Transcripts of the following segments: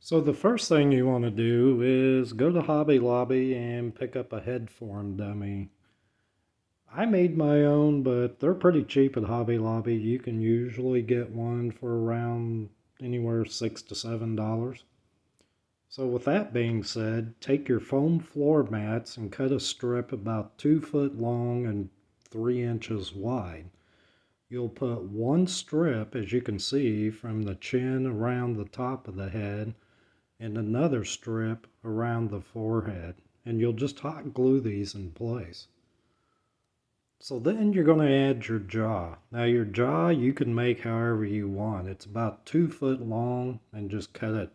So the first thing you want to do is go to Hobby Lobby and pick up a head form dummy. I made my own, but they're pretty cheap at Hobby Lobby. You can usually get one for around anywhere $6 to $7. So with that being said, take your foam floor mats and cut a strip about 2 foot long and 3 inches wide. You'll put one strip, as you can see, from the chin around the top of the head and another strip around the forehead, and you'll just hot glue these in place. So then you're going to add your jaw. Now your jaw you can make however you want. It's about 2 foot long, and just cut it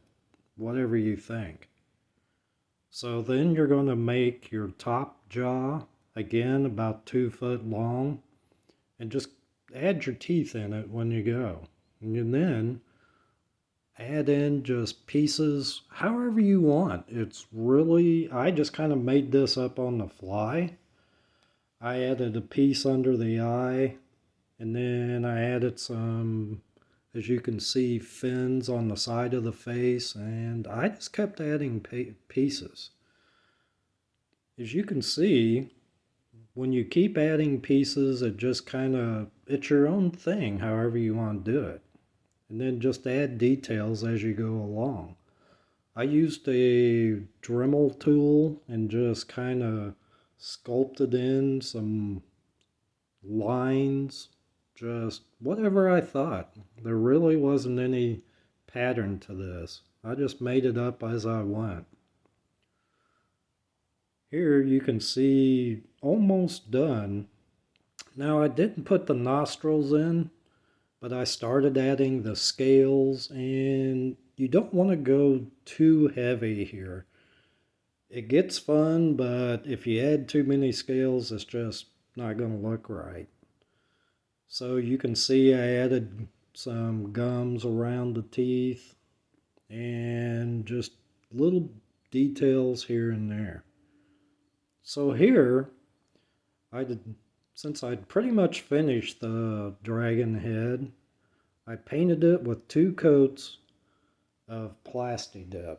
whatever you think. So then you're going to make your top jaw, again about 2 foot long, and just add your teeth in it when you go. And then add in just pieces however you want. It's really, I just kind of made this up on the fly. I added a piece under the eye, and then I added some, as you can see, fins on the side of the face, and I just kept adding pieces. As you can see, when you keep adding pieces, it just kind of, it's your own thing however you want to do it. And then just add details as you go along. I used a Dremel tool and just kind of sculpted in some lines, just whatever I thought. There really wasn't any pattern to this. I just made it up as I went. Here you can see almost done. Now I didn't put the nostrils in, but I started adding the scales, and you don't want to go too heavy here. It gets fun, but if you add too many scales, it's just not going to look right. So you can see I added some gums around the teeth and just little details here and there. So here, I did, since I'd pretty much finished the dragon head, I painted it with 2 coats of Plasti Dip.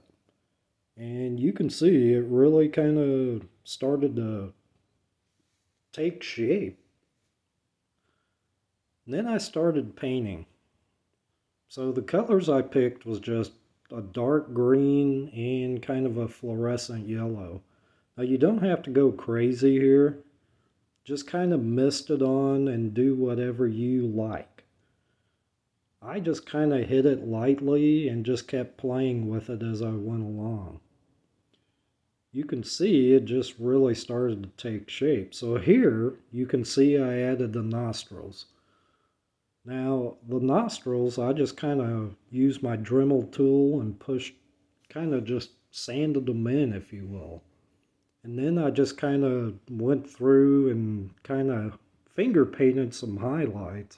And you can see it really kind of started to take shape. And then I started painting. So the colors I picked was just a dark green and kind of a fluorescent yellow. Now you don't have to go crazy here. Just kind of mist it on and do whatever you like. I just kind of hit it lightly and just kept playing with it as I went along. You can see it just really started to take shape. So here you can see I added the nostrils. Now the nostrils, I just kind of used my Dremel tool and pushed, kind of just sanded them in, if you will. And then I just kind of went through and kind of finger painted some highlights.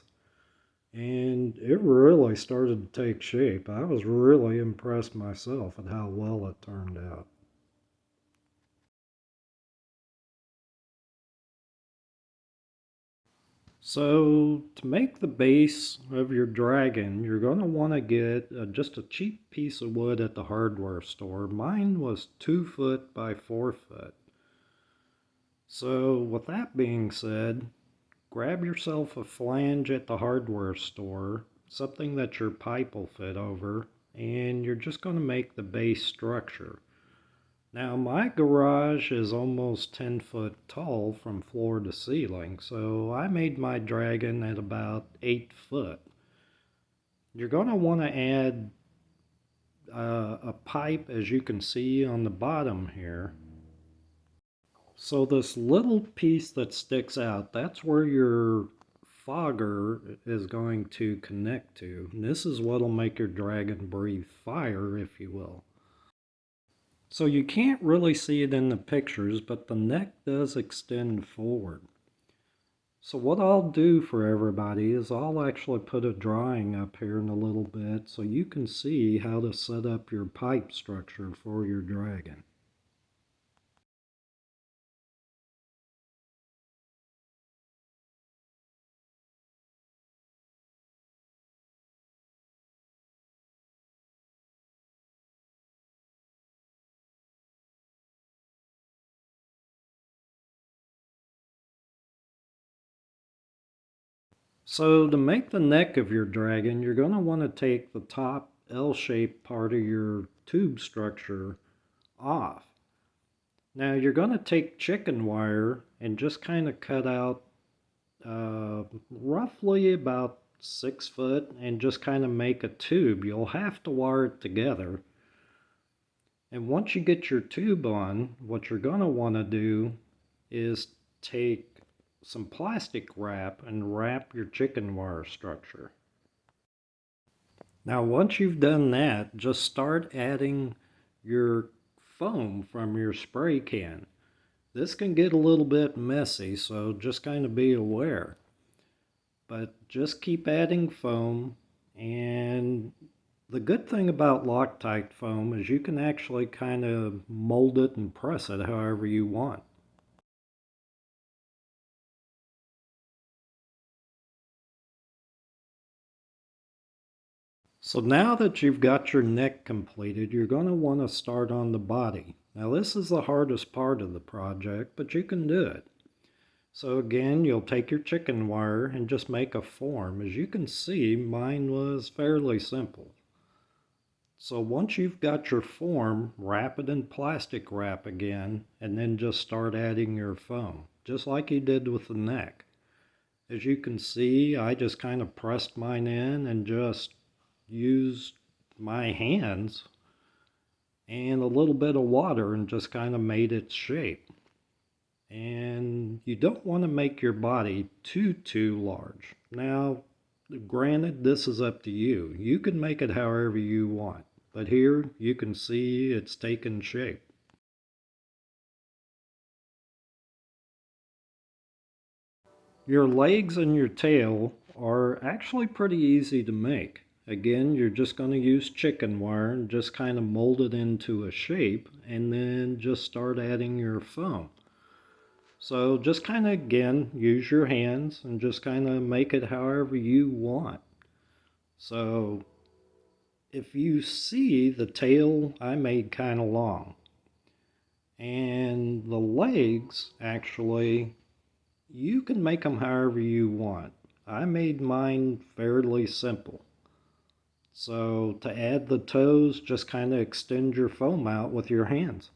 And it really started to take shape. I was really impressed myself at how well it turned out. So to make the base of your dragon, you're going to want to get just a cheap piece of wood at the hardware store. Mine was 2 foot by 4 foot. So with that being said, grab yourself a flange at the hardware store, something that your pipe will fit over, and you're just going to make the base structure. Now my garage is almost 10 foot tall from floor to ceiling, so I made my dragon at about 8 foot. You're going to want to add a pipe, as you can see on the bottom here. So this little piece that sticks out, that's where your fogger is going to connect to. And this is what will make your dragon breathe fire, if you will. So you can't really see it in the pictures, but the neck does extend forward. So what I'll do for everybody is I'll actually put a drawing up here in a little bit so you can see how to set up your pipe structure for your dragon. So to make the neck of your dragon, you're going to want to take the top L-shaped part of your tube structure off. Now you're going to take chicken wire and just kind of cut out roughly about 6 foot and just kind of make a tube. You'll have to wire it together. And once you get your tube on, what you're going to want to do is take some plastic wrap and wrap your chicken wire structure. Now once you've done that, just start adding your foam from your spray can. This can get a little bit messy, so just kind of be aware. But just keep adding foam, and the good thing about Loctite foam is you can actually kind of mold it and press it however you want. So now that you've got your neck completed, you're going to want to start on the body. Now this is the hardest part of the project, but you can do it. So again, you'll take your chicken wire and just make a form. As you can see, mine was fairly simple. So once you've got your form, wrap it in plastic wrap again, and then just start adding your foam, just like you did with the neck. As you can see, I just kind of pressed mine in and just used my hands and a little bit of water and just kind of made its shape. And you don't want to make your body too large. Now, granted, this is up to you. You can make it however you want. But here you can see it's taken shape. Your legs and your tail are actually pretty easy to make. Again, you're just going to use chicken wire and just kind of mold it into a shape and then just start adding your foam. So just kind of, again, use your hands and just kind of make it however you want. So if you see, the tail I made kind of long. And the legs, actually, you can make them however you want. I made mine fairly simple. So to add the toes, just kind of extend your foam out with your hands.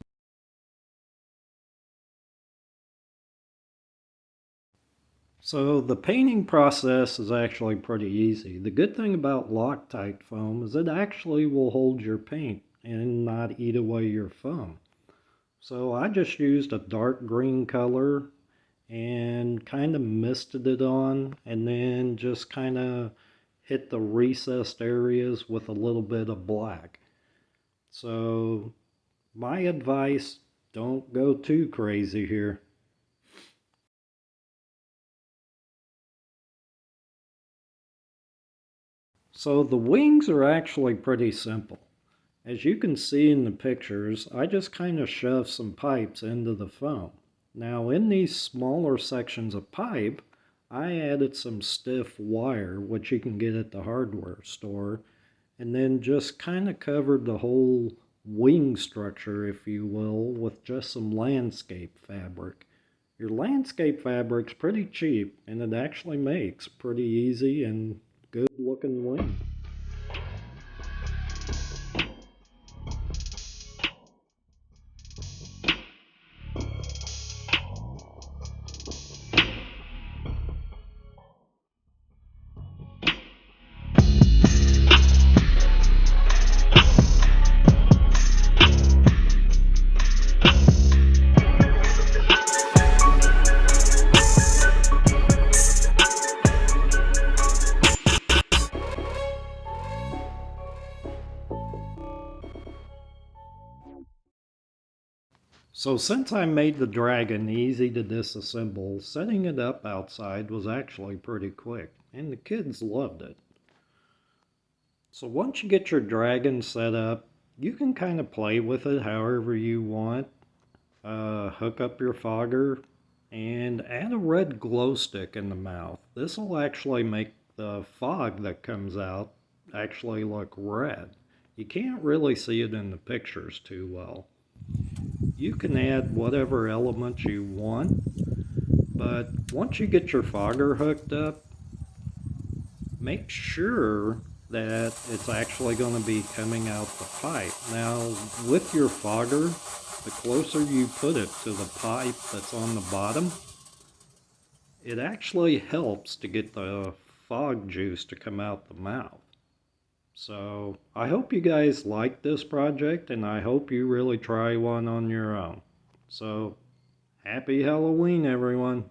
So the painting process is actually pretty easy. The good thing about Loctite foam is it actually will hold your paint and not eat away your foam. So I just used a dark green color and kind of misted it on, and then just kind of hit the recessed areas with a little bit of black. So my advice, don't go too crazy here. So the wings are actually pretty simple. As you can see in the pictures, I just kind of shoved some pipes into the foam. Now in these smaller sections of pipe, I added some stiff wire, which you can get at the hardware store, and then just kind of covered the whole wing structure, if you will, with just some landscape fabric. Your landscape fabric's pretty cheap, and it actually makes pretty easy and good looking wings. So since I made the dragon easy to disassemble, setting it up outside was actually pretty quick, and the kids loved it. So once you get your dragon set up, you can kind of play with it however you want. Hook up your fogger and add a red glow stick in the mouth. This will actually make the fog that comes out actually look red. You can't really see it in the pictures too well. You can add whatever elements you want, but once you get your fogger hooked up, make sure that it's actually going to be coming out the pipe. Now, with your fogger, the closer you put it to the pipe that's on the bottom, it actually helps to get the fog juice to come out the mouth. So I hope you guys like this project, and I hope you really try one on your own. So happy Halloween, everyone.